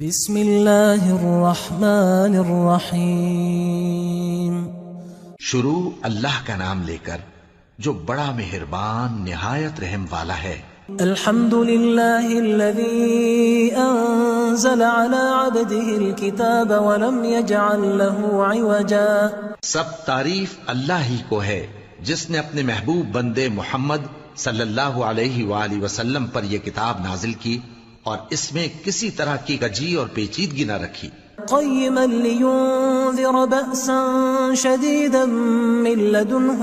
بسم اللہ الرحمن الرحیم۔ شروع اللہ کا نام لے کر جو بڑا مہربان نہایت رحم والا ہے۔ الحمد للہ الذی انزل على عبده الكتاب ولم يجعل له عوجا۔ سب تعریف اللہ ہی کو ہے جس نے اپنے محبوب بندے محمد صلی اللہ علیہ وآلہ وسلم پر یہ کتاب نازل کی اور اس میں کسی طرح کی کجی اور پیچیدگی نہ رکھی۔ قیما لینذر بأسا شدیدا من لدنه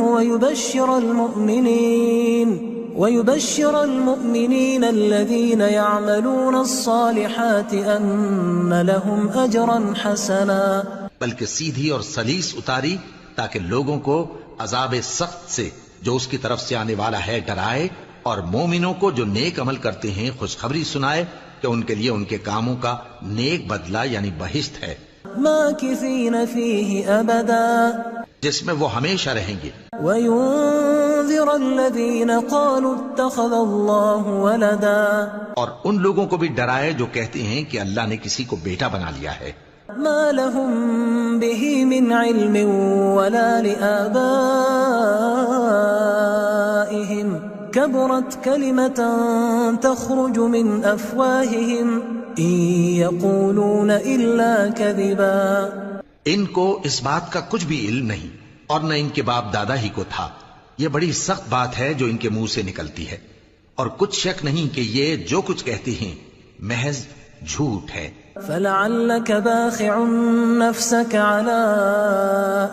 ويبشر المؤمنين الذين يعملون الصالحات أن لهم أجرا حسنا۔ بلکہ سیدھی اور سلیس اتاری تاکہ لوگوں کو عذاب سخت سے جو اس کی طرف سے آنے والا ہے ڈرائے، اور مومنوں کو جو نیک عمل کرتے ہیں خوشخبری سنائے کہ ان کے لیے ان کے کاموں کا نیک بدلہ یعنی بہشت ہے، ماکثین فیہ ابدا، جس میں وہ ہمیشہ رہیں گے۔ وینذر الذین قالوا اتخذ اللہ ولدا، اور ان لوگوں کو بھی ڈرائے جو کہتے ہیں کہ اللہ نے کسی کو بیٹا بنا لیا ہے۔ ما لهم به من علم ولا لآبائهم كبرت كلمة تخرج من أفواههم إن يقولون إلا كذبا۔ ان کو اس بات کا کچھ بھی علم نہیں اور نہ ان کے باپ دادا ہی کو تھا۔ یہ بڑی سخت بات ہے جو ان کے منہ سے نکلتی ہے، اور کچھ شک نہیں کہ یہ جو کچھ کہتے ہیں محض جھوٹ ہے۔ فلعلك باخع نفسك على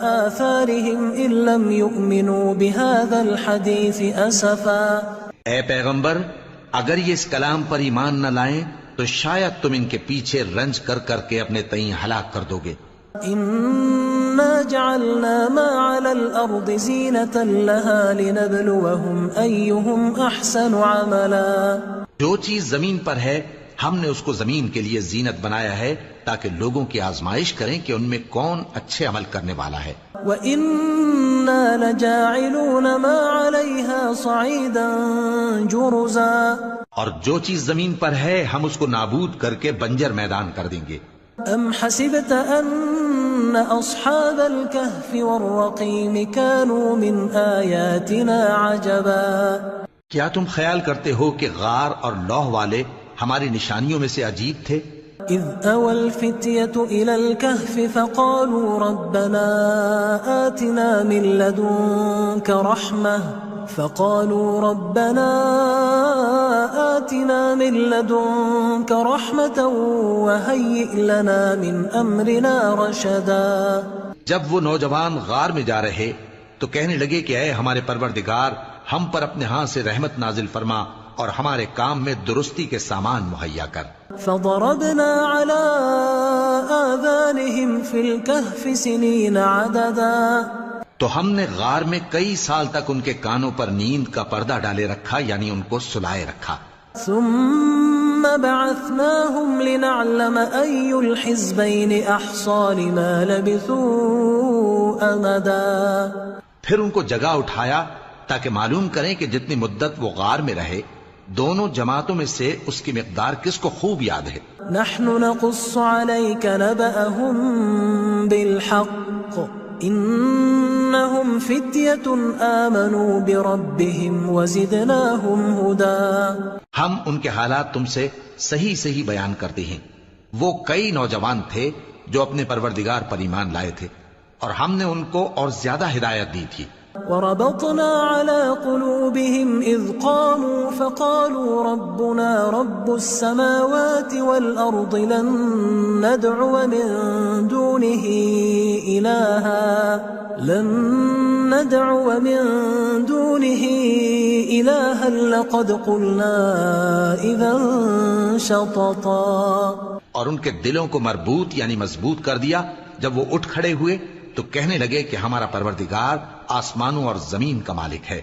آثارهم إن لم يؤمنوا بهذا الحديث أسفا۔ اے پیغمبر، اگر یہ اس کلام پر ایمان نہ لائیں تو شاید تم ان کے پیچھے رنج کر کر کے اپنے تئیں ہلاک کر دو گے۔ إنا جعلنا ما على الأرض زينة لها لنبلوهم أيهم أحسن عملا۔ جو چیز زمین پر ہے ہم نے اس کو زمین کے لیے زینت بنایا ہے تاکہ لوگوں کی آزمائش کریں کہ ان میں کون اچھے عمل کرنے والا ہے۔ وَإِنَّا لَجَاعِلُونَ مَا عَلَيْهَا صَعِيدًا جُرُزًا، اور جو چیز زمین پر ہے ہم اس کو نابود کر کے بنجر میدان کر دیں گے۔ أَمْ حَسِبْتَ أَنَّ أَصْحَابَ الْكَهْفِ وَالرَّقِيمِ كَانُوا مِنْ آيَاتِنَا عَجَبًا۔ کیا تم خیال کرتے ہو کہ غار اور لوح والے ہماری نشانیوں میں سے عجیب تھے؟ إِذْ أَوَى الْفِتْيَةُ إِلَى الْكَهْفِ فَقَالُوا رَبَّنَا آتِنَا مِن لَّدُنكَ رَحْمَةً وَهَيِّئْ لَنَا مِنْ أَمْرِنَا رَشَدًا۔ جب وہ نوجوان غار میں جا رہے تو کہنے لگے کہ اے ہمارے پروردگار، ہم پر اپنے ہاں سے رحمت نازل فرما اور ہمارے کام میں درستی کے سامان مہیا کر۔ فضربنا على آذانهم في الكهف سنين عددا، تو ہم نے غار میں کئی سال تک ان کے کانوں پر نیند کا پردہ ڈالے رکھا، یعنی ان کو سلائے رکھا۔ ثم بعثناهم لنعلم أي الحزبين أحصى لما لبثوا أمدا، پھر ان کو جگہ اٹھایا تاکہ معلوم کریں کہ جتنی مدت وہ غار میں رہے دونوں جماعتوں میں سے اس کی مقدار کس کو خوب یاد ہے۔ نحن نقص عليك نبأهم بالحق إنهم فتية آمنوا بربهم وزدناهم هدى۔ ہم ان کے حالات تم سے صحیح بیان کرتے ہیں۔ وہ کئی نوجوان تھے جو اپنے پروردگار پر ایمان لائے تھے اور ہم نے ان کو اور زیادہ ہدایت دی تھی۔ وربطنا على قلوبهم إذ قاموا فقالوا ربنا رب السماوات والأرض لن ندعو من دونه إلها لقد قلنا إذا شططا۔ اور ان کے دلوں کو مربوط یعنی مضبوط کر دیا۔ جب وہ اٹھ کھڑے ہوئے تو کہنے لگے کہ ہمارا پروردگار آسمانوں اور زمین کا مالک ہے،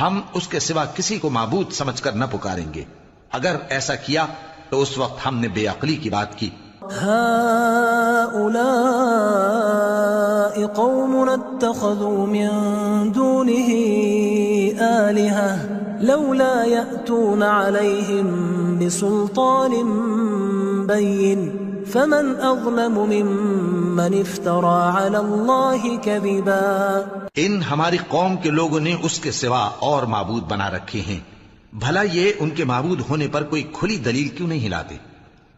ہم اس کے سوا کسی کو معبود سمجھ کر نہ پکاریں گے۔ اگر ایسا کیا تو اس وقت ہم نے بے عقلی کی بات کی۔ هؤلاء قوم اتخذوا من دونه آلهة لولا يأتون عليهم بسلطان بين فمن أظلم ممن افترى على الله كذبا ان ہماری قوم کے لوگوں نے اس کے سوا اور معبود بنا رکھے ہیں، بھلا یہ ان کے معبود ہونے پر کوئی کھلی دلیل کیوں نہیں لاتے؟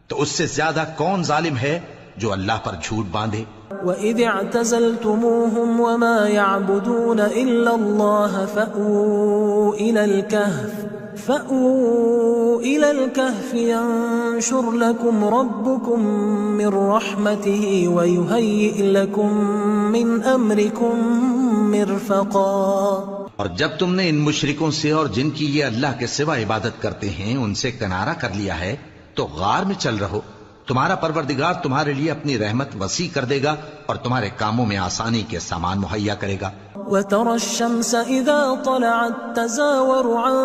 تو اس سے زیادہ کون ظالم ہے جو اللہ پر جھوٹ باندھے؟ وَإِذِ اعْتَزَلْتُمُوهُمْ وَمَا يَعْبُدُونَ إِلَّا اللَّهَ فَأْوُوا إِلَى الْكَهْفِ يَنشُرْ لَكُمْ رَبُّكُمْ مِنْ رَحْمَتِهِ وَيُهَيِّئْ لَكُمْ مِنْ أَمْرِكُمْ مِرْفَقًا۔ اور جب تم نے ان مشرکوں سے اور جن کی یہ اللہ کے سوا عبادت کرتے ہیں ان سے کنارہ کر لیا ہے تو غار میں چل رہو، تمہارا پروردگار تمہارے لیے اپنی رحمت وسیع کر دے گا اور تمہارے کاموں میں آسانی کے سامان مہیا کرے گا۔ وَتَرَى الشَّمْسَ إِذَا طَلَعَتْ تَزَاوَرُ عَنْ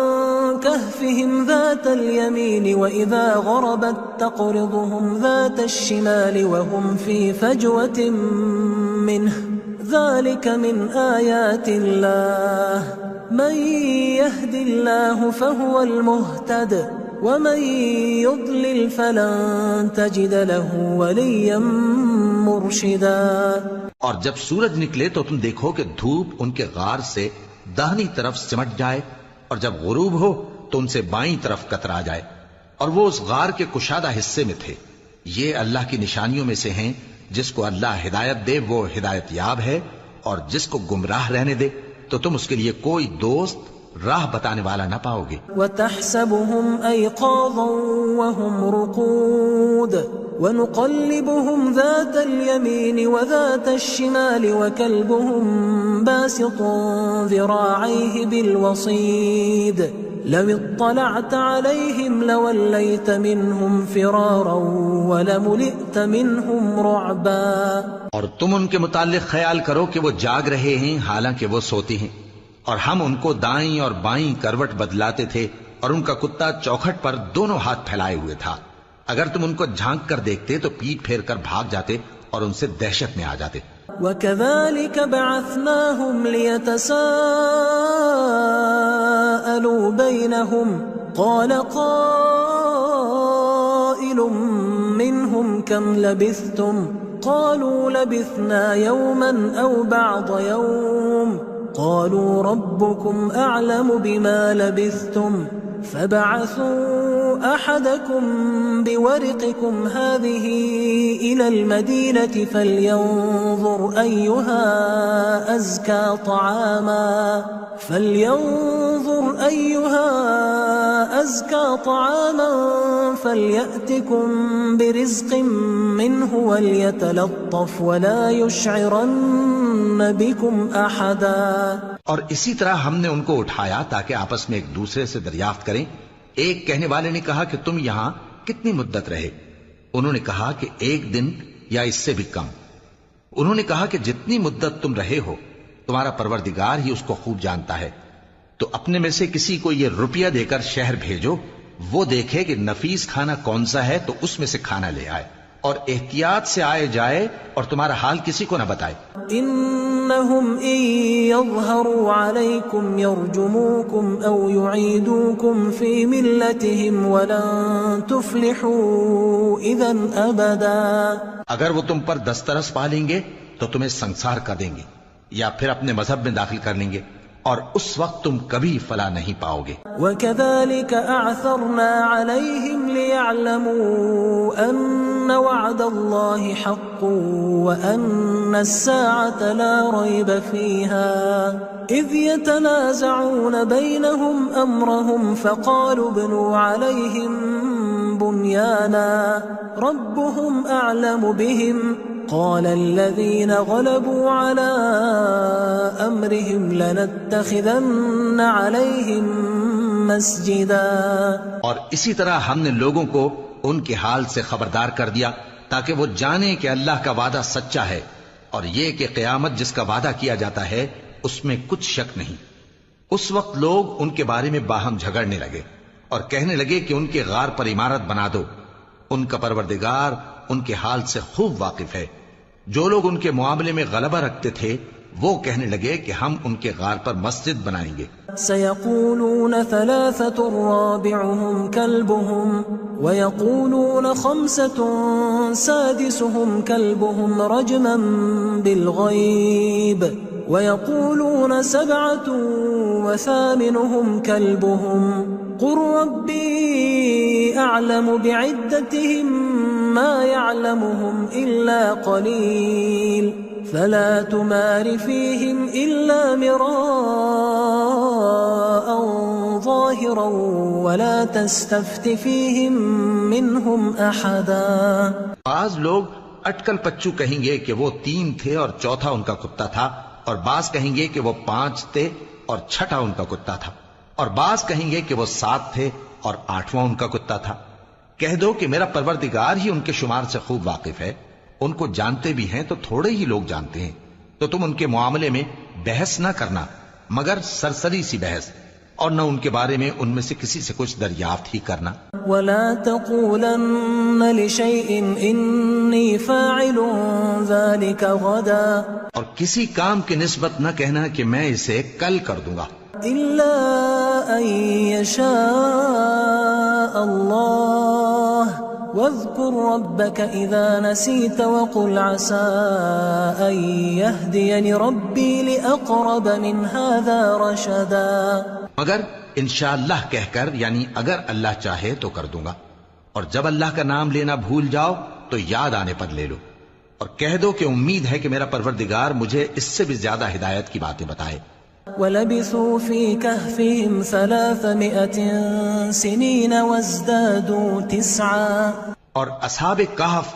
كَهْفِهِمْ ذَاتَ الْيَمِينِ وَإِذَا غَرَبَتْ تَقْرِضُهُمْ ذَاتَ الشِّمَالِ وَهُمْ فِي فَجْوَةٍ مِّنْهُ ذَلِكَ مِنْ آيَاتِ اللَّهِ مَنْ يَهْدِ اللَّهُ فَهُوَ الْمُهْتَدِ وَمَنْ يُضْلِلْ فَلَنْ تَجِدَ لَهُ وَلِيًّا مُرْشِدًا۔ اور جب سورج نکلے تو تم دیکھو کہ دھوپ ان کے غار سے داہنی طرف سمٹ جائے، اور جب غروب ہو تو ان سے بائیں طرف کترا جائے، اور وہ اس غار کے کشادہ حصے میں تھے۔ یہ اللہ کی نشانیوں میں سے ہیں، جس کو اللہ ہدایت دے وہ ہدایت یاب ہے، اور جس کو گمراہ رہنے دے تو تم اس کے لیے کوئی دوست راہ بتانے والا نہ پاؤ گے۔ وَتَحْسَبُهُمْ أَيْقَاظًا وَهُمْ رُقُودٌ وَنُقَلِّبُهُمْ ذَاتَ الْيَمِينِ وَذَاتَ الشِّمَالِ وَكَلْبُهُمْ بَاسِطٌ ذِرَاعَيْهِ بِالْوَصِيدِ لَوِ اطَّلَعْتَ عَلَيْهِمْ لَوَلَّيْتَ مِنْهُمْ فِرَارًا وَلَمُلِئْتَ مِنْهُمْ رُعْبًا۔ اور تم ان کے متعلق خیال کرو کہ وہ جاگ رہے ہیں حالانکہ وہ سوتے ہیں، اور ہم ان کو دائیں اور بائیں کروٹ بدلاتے تھے، اور ان کا کتا چوکھٹ پر دونوں ہاتھ پھیلائے ہوئے تھا۔ اگر تم ان کو جھانک کر دیکھتے تو پیٹ پھیر کر بھاگ جاتے اور ان سے دہشت میں آ جاتے۔ وَكَذَلِكَ بَعَثْنَاهُمْ لِيَتَسَاءَلُوا بَيْنَهُمْ قَالَ قَائِلٌ مِّنْهُمْ كَمْ لَبِثْتُمْ قَالُوا لَبِثْنَا يَوْمًا أَوْ بَعْضَ يَوْمٍ قالوا ربكم أعلم بما لبثتم فبعثوا أحدكم بورقكم هذه إلى المدينة فلينظر أيها أزكى طعاما فليأتكم برزق منه وليتلطف ولا يشعرن بكم أحدا۔ اور اسی طرح ہم نے ان کو اٹھایا تاکہ آپس میں ایک دوسرے سے دریافت کریں۔ ایک کہنے والے نے کہا کہ تم یہاں کتنی مدت رہے؟ انہوں نے کہا کہ 1 دن یا اس سے بھی کم۔ انہوں نے کہا کہ جتنی مدت تم رہے ہو تمہارا پروردگار ہی اس کو خوب جانتا ہے، تو اپنے میں سے کسی کو یہ روپیہ دے کر شہر بھیجو، وہ دیکھے کہ نفیس کھانا کون سا ہے تو اس میں سے کھانا لے آئے، اور احتیاط سے آئے جائے اور تمہارا حال کسی کو نہ بتائے۔ انہم ان یظہروا علیکم یرجموکم او یعیدوکم فی ملتہم ولن تفلحوا اذا ابدا۔ اگر وہ تم پر دسترس پا لیں گے تو تمہیں سنسار کر دیں گے یا پھر اپنے مذہب میں داخل کر لیں گے، اور اس وقت تم کبھی فلاح نہیں پاؤ گے۔ وَكَذَلِكَ أَعْثَرْنَا عَلَيْهِمْ لِيَعْلَمُوا أَنَّ وَعْدَ اللَّهِ حَقٌّ وَأَنَّ السَّاعَةَ لَا رَيْبَ فِيهَا إِذْ يَتَنَازَعُونَ بَيْنَهُمْ أَمْرَهُمْ فَقَالُوا ابْنُوا عَلَيْهِمْ بُنْيَانًا رَبُّهُمْ أَعْلَمُ بِهِمْ قال الذين غلبوا على أمرهم لنتخذن عليهم مسجدا۔ اور اسی طرح ہم نے لوگوں کو ان کے حال سے خبردار کر دیا تاکہ وہ جانیں کہ اللہ کا وعدہ سچا ہے، اور یہ کہ قیامت جس کا وعدہ کیا جاتا ہے اس میں کچھ شک نہیں۔ اس وقت لوگ ان کے بارے میں باہم جھگڑنے لگے اور کہنے لگے کہ ان کے غار پر عمارت بنا دو۔ ان کا پروردگار ان کے حال سے خوب واقف ہے۔ جو لوگ ان کے معاملے میں غلبہ رکھتے تھے وہ کہنے لگے کہ ہم ان کے غار پر مسجد بنائیں گے. سيقولون 3 رابعهم كلبهم ويقولون 5 سادسهم كلبهم رجما بالغيب ويقولون 7 وثامنهم كلبهم قل ربي أعلم بعدتهم ما يعلمهم إلا قليل فلا تمار فيهم إلا مراء ظاهرا ولا تستفت فيهم منهم أحدا. بعض لوگ اٹکل پچو کہیں گے کہ وہ 3 تھے اور چوتھا ان کا کتا تھا، اور بعض کہیں گے کہ وہ 5 تھے اور چھٹا ان کا کتا تھا، اور بعض کہیں گے کہ وہ 7 تھے اور 8واں ان کا کتا تھا. کہہ دو کہ میرا پروردگار ہی ان کے شمار سے خوب واقف ہے، ان کو جانتے بھی ہیں تو تھوڑے ہی لوگ جانتے ہیں. تو تم ان کے معاملے میں بحث نہ کرنا مگر سرسری سی بحث، اور نہ ان کے بارے میں ان میں سے کسی سے کچھ دریافت ہی کرنا. ولا تقولن لشيء إني فاعل ذلك غدا، اور کسی کام کی نسبت نہ کہنا کہ میں اسے کل کر دوں گا، إلا أن يشاء الله واذكر ربك إذا نسيت وقل عسى أن يهديني ربي لأقرب من هذا رشدا. مگر انشاءاللہ کہہ کر، یعنی اگر اللہ چاہے تو کر دوں گا، اور جب اللہ کا نام لینا بھول جاؤ تو یاد آنے پر لے لو، اور کہہ دو کہ امید ہے کہ میرا پروردگار مجھے اس سے بھی زیادہ ہدایت کی باتیں بتائے. وَلَبِثُوا فِي كَهْفِهِمْ 300 سِنِينَ وَازْدَادُوا 9. اور اصحاب کہف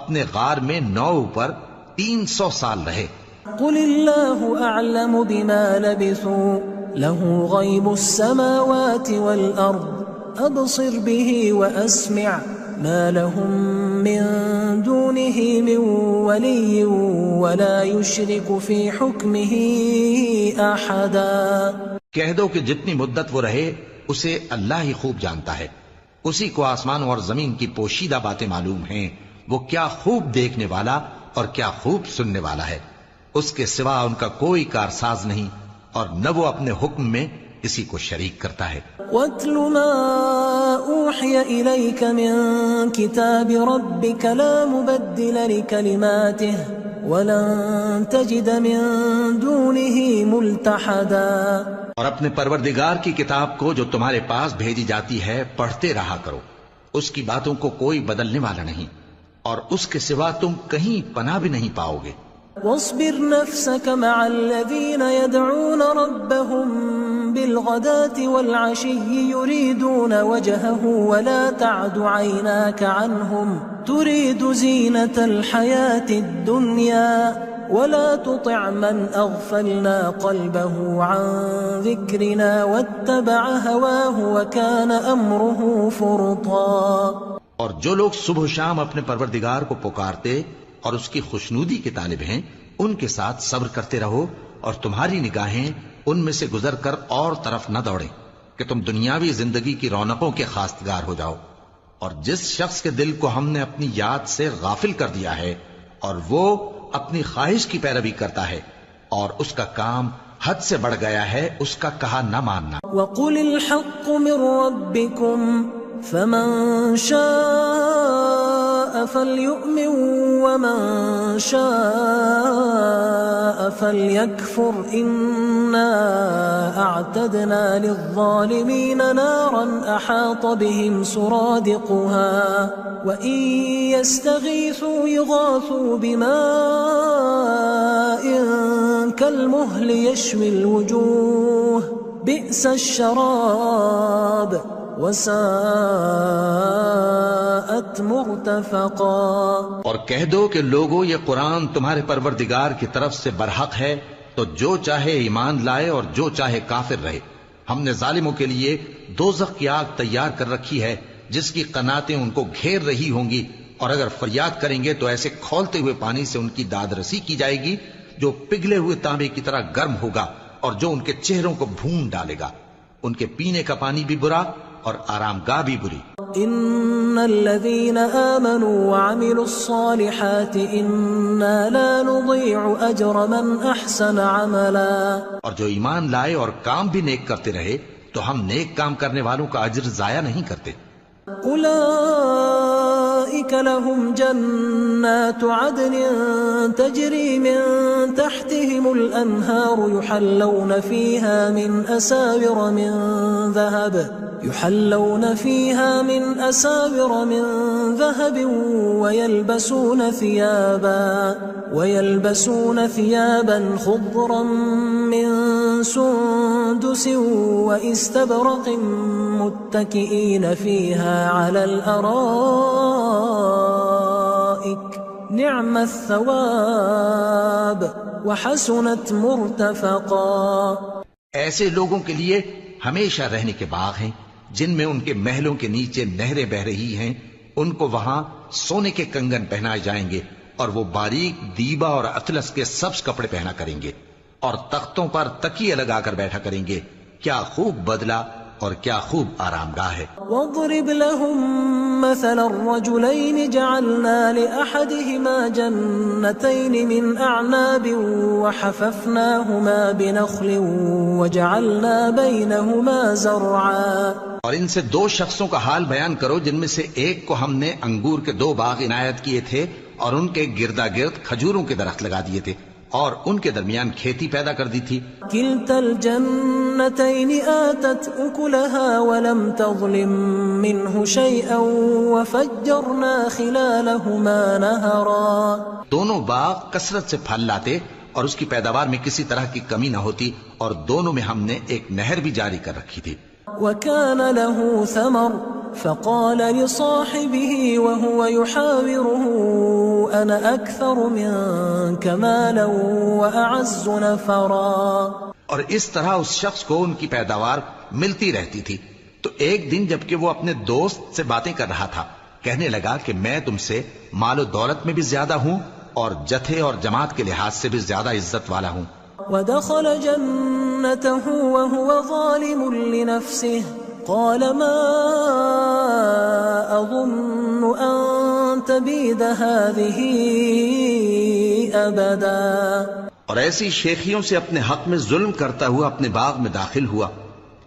اپنے غار میں 9 پر 300 سال رہے. قُلِ اللَّهُ أَعْلَمُ بِمَا لَبِثُوا لَهُ غَيْبُ السَّمَاوَاتِ وَالْأَرْضِ أَبْصِرْ بِهِ وَأَسْمِعْ مَا لَهُم مِّن دُونِهِ مِن وَلِيٍّ وَلَا يُشْرِكُ فِي حُكْمِهِ أَحَدًا. کہہ دو کہ جتنی مدت وہ رہے اسے اللہ ہی خوب جانتا ہے، اسی کو آسمانوں اور زمین کی پوشیدہ باتیں معلوم ہیں، وہ کیا خوب دیکھنے والا اور کیا خوب سننے والا ہے. اس کے سوا ان کا کوئی کارساز نہیں، اور نہ وہ اپنے حکم میں کسی کو شریک کرتا ہے. وَاتْلُ مَا أُوحِيَ إِلَيْكَ مِن كِتَابِ رَبِّكَ لَا مُبَدِّلَ لِكَلِمَاتِهِ وَلَن تَجِدَ مِن دُونِهِ مُلْتَحَدًا. اور اپنے پروردگار کی کتاب کو جو تمہارے پاس بھیجی جاتی ہے پڑھتے رہا کرو، اس کی باتوں کو کوئی بدلنے والا نہیں، اور اس کے سوا تم کہیں پناہ بھی نہیں پاؤ گے. واصبر نفسك مع الذين يدعون ربهم بالغداة والعشي يريدون وجهه ولا تعد عيناك عنهم تريد زينة الحياة الدنيا ولا تطع من أغفلنا قلبه عن ذكرنا واتبع هواه وكان أمره فرطا. اور جو لوگ صبح و شام اپنے پروردگار کو پکارتے اور اس کی خوشنودی کے طالب ہیں، ان کے ساتھ صبر کرتے رہو، اور تمہاری نگاہیں ان میں سے گزر کر اور طرف نہ دوڑیں کہ تم دنیاوی زندگی کی رونقوں کے خواستگار ہو جاؤ. اور جس شخص کے دل کو ہم نے اپنی یاد سے غافل کر دیا ہے اور وہ اپنی خواہش کی پیروی کرتا ہے اور اس کا کام حد سے بڑھ گیا ہے، اس کا کہا نہ ماننا. وَقُلِ الْحَقُّ مِن رَّبِّكُمْ فَمَن شَاءَ فَلْيُؤْمِن وَمَن شَاءَ فَلْيَكْفُرْ إِنَّا أَعْتَدْنَا لِلظَّالِمِينَ نَارًا أَحَاطَ بِهِمْ سُرَادِقُهَا وَإِن يَسْتَغِيثُوا يُغَاثُوا بِمَاءٍ كَالْمُهْلِ يَشْوِي الْوُجُوهَ بِئْسَ الشَّرَابُ وَسَاءَتْ مُرْتَفَقًا. اور کہہ دو کہ لوگو یہ قرآن تمہارے پروردگار کی طرف سے برحق ہے، تو جو چاہے ایمان لائے اور جو چاہے کافر رہے. ہم نے ظالموں کے لیے دوزخ کی آگ تیار کر رکھی ہے جس کی قناتیں ان کو گھیر رہی ہوں گی، اور اگر فریاد کریں گے تو ایسے کھولتے ہوئے پانی سے ان کی داد رسی کی جائے گی جو پگھلے ہوئے تانبے کی طرح گرم ہوگا اور جو ان کے چہروں کو بھون ڈالے گا. ان کے پینے کا پانی بھی برا اور آرامگاہ بھی بری. ان الذين آمنوا وعملوا الصالحات انا لا نضيع اجر من احسن عملا. اور جو ایمان لائے اور کام بھی نیک کرتے رہے تو ہم نیک کام کرنے والوں کا اجر ضائع نہیں کرتے. اولئك لهم جنات عدن تجري من تحتهم الانهار يحلون فيها من أساور من ذهب ويلبسون ثيابا خضرا من سندس واستبرق متكئين فيها على الأرائك نعم الثواب وحسنت مرتفقا. ایسے لوگوں کے لیے ہمیشہ رہنے کے باغ ہیں جن میں ان کے محلوں کے نیچے نہریں بہ رہی ہیں. ان کو وہاں سونے کے کنگن پہنائے جائیں گے اور وہ باریک دیبا اور اطلس کے سبز کپڑے پہنا کریں گے اور تختوں پر تکیے لگا کر بیٹھا کریں گے. کیا خوب بدلہ اور کیا خوب آرامگاہ ہے. واضرب لهم مثل الرجلين جعلنا لأحدهما جنتين من أعناب وحففناهما بنخل وجعلنا بينهما زرعا. اور ان سے دو شخصوں کا حال بیان کرو جن میں سے ایک کو ہم نے انگور کے 2 باغ عنایت کیے تھے اور ان کے گردا گرد کھجوروں کے درخت لگا دیے تھے اور ان کے درمیان کھیتی پیدا کر دی تھی. كلتا الجنتين آتت أكلها ولم تظلم منه شيئا وفجرنا خلالهما نهرا. دونوں باغ کثرت سے پھل لاتے اور اس کی پیداوار میں کسی طرح کی کمی نہ ہوتی اور دونوں میں ہم نے ایک نہر بھی جاری کر رکھی تھی. وكان له ثمر فقال لصاحبه وهو يحاوره أنا أكثر منك مالا وأعز نفرا. اور اس طرح اس شخص کو ان کی پیداوار ملتی رہتی تھی تو ایک دن جبکہ وہ اپنے دوست سے باتیں کر رہا تھا کہنے لگا کہ میں تم سے مال و دولت میں بھی زیادہ ہوں اور جتھے اور جماعت کے لحاظ سے بھی زیادہ عزت والا ہوں. ودخل جنته وهو ظالم لنفسه قال ما أظن أن تبيد هذه أبدا. اور ایسی شیخیوں سے اپنے حق میں ظلم کرتا ہوا اپنے باغ میں داخل ہوا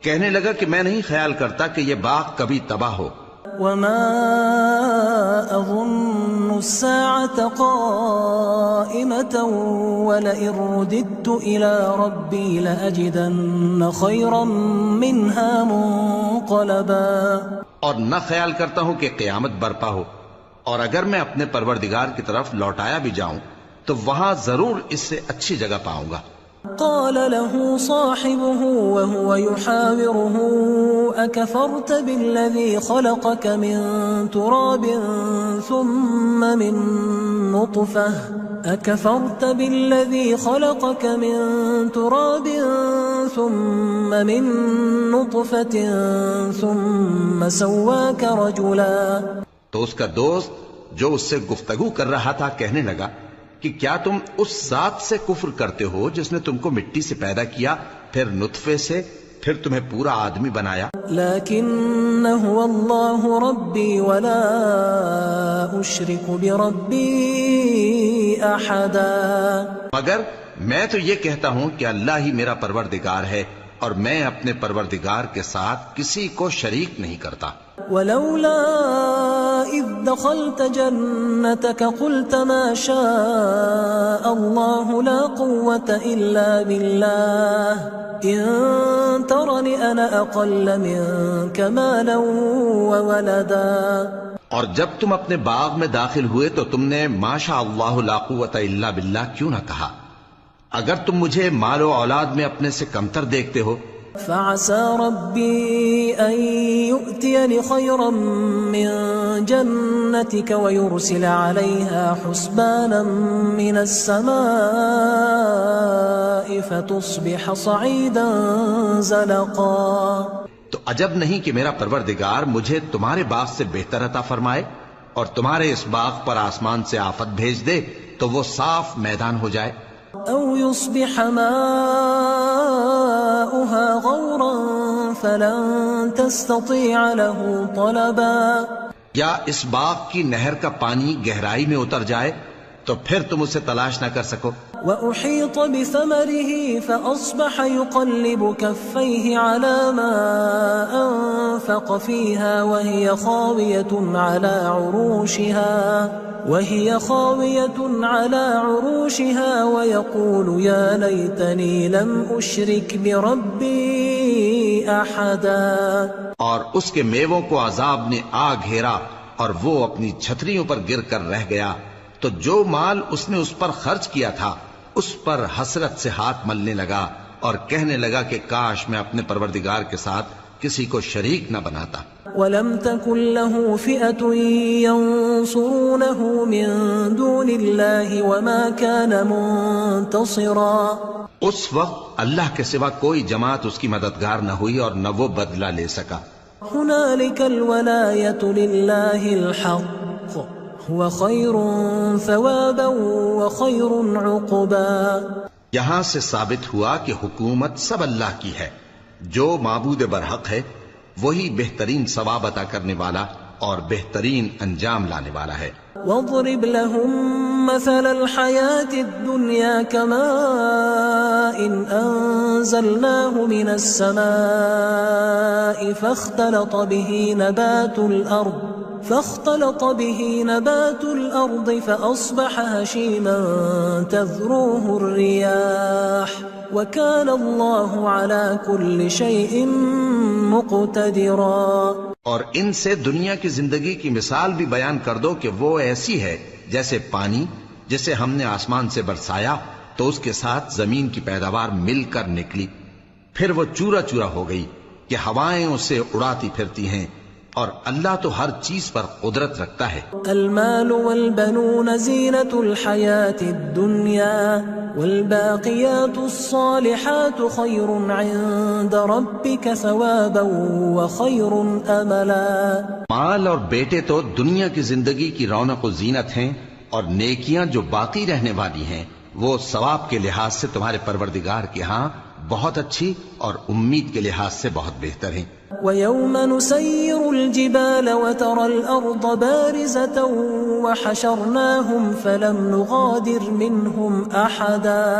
کہنے لگا کہ میں نہیں خیال کرتا کہ یہ باغ کبھی تباہ ہو. وما أظن الساعة قائمة ولئن رددت إلى ربي لأجدن خيرا منها منقلبا. اور نہ خیال کرتا ہوں کہ قیامت برپا ہو اور اگر میں اپنے پروردگار کی طرف لوٹایا بھی جاؤں تو وہاں ضرور اس سے اچھی جگہ پاؤں گا. قال له صاحبه وهو يحاوره أكفرت بالذي خلقك من تراب ثم من نطفة ثم سواك رجلا. تو اس کا دوست جو اس سے گفتگو کر رہا تھا کہنے لگا کہ کیا تم اس ذات سے کفر کرتے ہو جس نے تم کو مٹی سے پیدا کیا پھر نطفے سے پھر تمہیں پورا آدمی بنایا. لیکن هو اللہ ربی ولا اشرک بربی احدا. مگر میں تو یہ کہتا ہوں کہ اللہ ہی میرا پروردگار ہے اور میں اپنے پروردگار کے ساتھ کسی کو شریک نہیں کرتا. ولولا اذ دخلت جنتك قلت ما شاء الله لا قوة الا بالله ان ترني انا اقل منك مالا وولدا. اور جب تم اپنے باغ میں داخل ہوئے تو تم نے ما شاء اللہ لا قوة الا باللہ کیوں نہ کہا؟ اگر تم مجھے مال و اولاد میں اپنے سے کمتر دیکھتے ہو. فعسى ربي أن يؤتيني خيرا من جنتك ويرسل عليها حسبانا من السماء فتصبح صعيدا زلقا. تو عجب نہیں کہ میرا پروردگار مجھے تمہارے باغ سے بہتر عطا فرمائے اور تمہارے اس باغ پر آسمان سے آفت بھیج دے تو وہ صاف میدان ہو جائے. أو يصبح ماؤها غورا فلن تستطيع له طلبا یا اس باغ کی نہر کا پانی گہرائی میں اتر جائے تو پھر تم اسے تلاش نہ کر سکو. وأحيط بثمره فأصبح يقلب كفيه على ما أنفق فيها وهي خاوية على عروشها ويقول يا ليتني لم أشرك بربي أحدا. اور اس کے میووں کو عذاب نے آ گھیرا اور وہ اپنی چھتریوں پر گر کر رہ گیا، تو جو مال اس نے اس پر خرچ کیا تھا اس پر حسرت سے ہاتھ ملنے لگا اور کہنے لگا کہ کاش میں اپنے پروردگار کے ساتھ کسی کو شریک نہ بناتا. وَلَمْ تَكُنْ لَهُ فِئَةٌ يَنصُرُونَهُ مِن دُونِ اللَّهِ وَمَا كَانَ مُنتَصِرًا. اس وقت اللہ کے سوا کوئی جماعت اس کی مددگار نہ ہوئی اور نہ وہ بدلہ لے سکا. هُنَالِكَ الْوَلَایَةُ لِلَّهِ الْحَقِّ هُوَ خَيْرٌ ثَوَابًا وَخَيْرٌ عُقْبًا. یہاں سے ثابت ہوا کہ حکومت سب اللہ کی ہے. جو معبود برحق ہے وہی بہترین ثواب عطا کرنے والا اور بہترین انجام لانے والا ہے. وَاضْرِبْ لَهُم مَّثَلَ الْحَيَاةِ الدُّنْيَا كَمَاءٍ أَنزَلْنَاهُ مِنَ السَّمَاءِ فاختلط به نبات الأرض فأصبح هشيما تذروه الرياح وكان الله على كل شيء مقتدرا. اور ان سے دنیا کی زندگی کی مثال بھی بیان کر دو کہ وہ ایسی ہے جیسے پانی جسے ہم نے آسمان سے برسایا تو اس کے ساتھ زمین کی پیداوار مل کر نکلی، پھر وہ چورا چورا ہو گئی کہ ہوائیں اسے اڑاتی پھرتی ہیں، اور اللہ تو ہر چیز پر قدرت رکھتا ہے. المال والبنون زینة الحیاة الدنیا والباقیات الصالحات خیر عند ربک ثوابا وخیر املا. مال اور بیٹے تو دنیا کی زندگی کی رونق و زینت ہیں، اور نیکیاں جو باقی رہنے والی ہیں وہ ثواب کے لحاظ سے تمہارے پروردگار کے ہاں بہت اچھی اور امید کے لحاظ سے بہت بہتر ہیں. وَيَوْمَ نُسَيِّرُ الْجِبَالَ وَتَرَى الْأَرْضَ بَارِزَةً وَحَشَرْنَاهُمْ فَلَمْ نُغَادِرْ مِنْهُمْ أَحَدًا.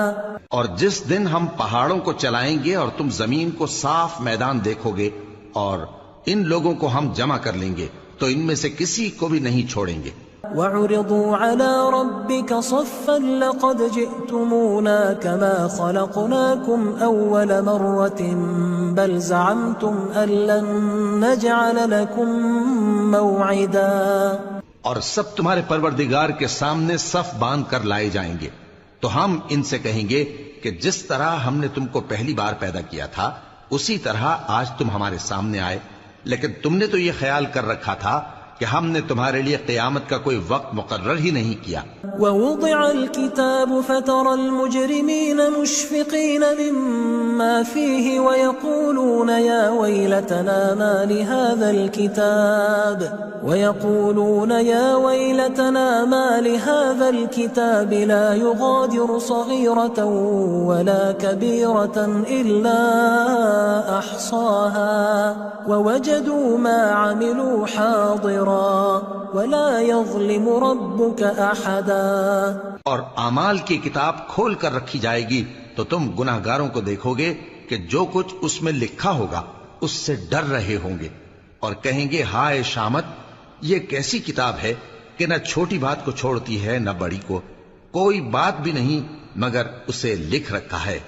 اور جس دن ہم پہاڑوں کو چلائیں گے اور تم زمین کو صاف میدان دیکھو گے اور ان لوگوں کو ہم جمع کر لیں گے تو ان میں سے کسی کو بھی نہیں چھوڑیں گے. وَعُرِضُوا عَلَى رَبِّكَ صَفًّا لَقَدْ جِئْتُمُونَا كَمَا خَلَقْنَاكُمْ أَوَّلَ مَرَّةٍ بَلْ زَعَمْتُمْ أَن لَّن نَّجْعَلَ لَكُم مَّوْعِدًا. اور سب تمہارے پروردگار کے سامنے صف باندھ کر لائے جائیں گے تو ہم ان سے کہیں گے کہ جس طرح ہم نے تم کو پہلی بار پیدا کیا تھا اسی طرح آج تم ہمارے سامنے آئے، لیکن تم نے تو یہ خیال کر رکھا تھا کہ ہم نے تمہارے لیے قیامت کا کوئی وقت مقرر ہی نہیں کیا. وَوُضِعَ الْكِتَابُ فَتَرَى الْمُجْرِمِينَ مُشْفِقِينَ مِمَّا فِيهِ وَيَقُولُونَ يَا وَيْلَتَنَا مَا لِهَذَا الْكِتَابِ لَا يُغَادِرُ صَغِيرَةً وَلَا كَبِيرَةً إِلَّا أَحْصَاهَا وَوَجَدُوا مَا عَمِلُوا حَاضِرًا وَلَا يَظْلِمُ رَبُّكَ أَحَدًا. اور اعمال کی کتاب کھول کر رکھی جائے گی تو تم گناہگاروں کو دیکھو گے کہ جو کچھ اس میں لکھا ہوگا اس سے ڈر رہے ہوں گے اور کہیں گے ہائے شامت، یہ کیسی کتاب ہے کہ نہ چھوٹی بات کو چھوڑتی ہے نہ بڑی کو، کوئی بات بھی نہیں مگر اسے لکھ رکھا ہے،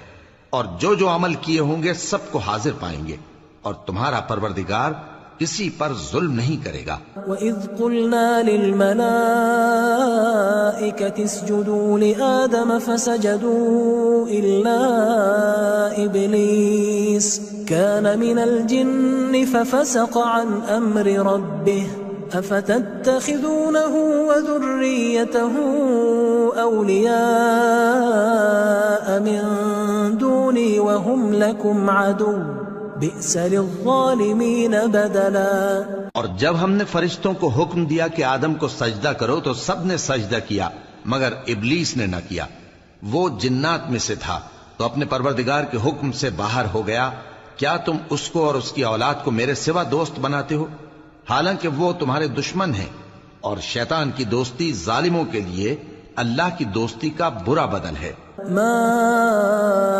اور جو عمل کیے ہوں گے سب کو حاضر پائیں گے، اور تمہارا پروردگار کسی پر ظلم نہیں کرے گا. وَإِذْ قُلْنَا لِلْمَلَائِكَةِ اسْجُدُوا لِآدَمَ فَسَجَدُوا إِلَّا إِبْلِيسَ كَانَ مِنَ الْجِنِّ فَفَسَقَ عَنْ أَمْرِ رَبِّهِ أَفَتَتَّخِذُونَهُ وَذُرِّيَّتَهُ أَوْلِيَاءَ مِن دُونِي وَهُمْ لَكُمْ عَدُوٌّ بئس للظالمین بدلا. اور جب ہم نے فرشتوں کو حکم دیا کہ آدم کو سجدہ کرو تو سب نے سجدہ کیا مگر ابلیس نے نہ کیا، وہ جنات میں سے تھا تو اپنے پروردگار کے حکم سے باہر ہو گیا، کیا تم اس کو اور اس کی اولاد کو میرے سوا دوست بناتے ہو، حالانکہ وہ تمہارے دشمن ہیں، اور شیطان کی دوستی ظالموں کے لیے اللہ کی دوستی کا برا بدل ہے۔ ما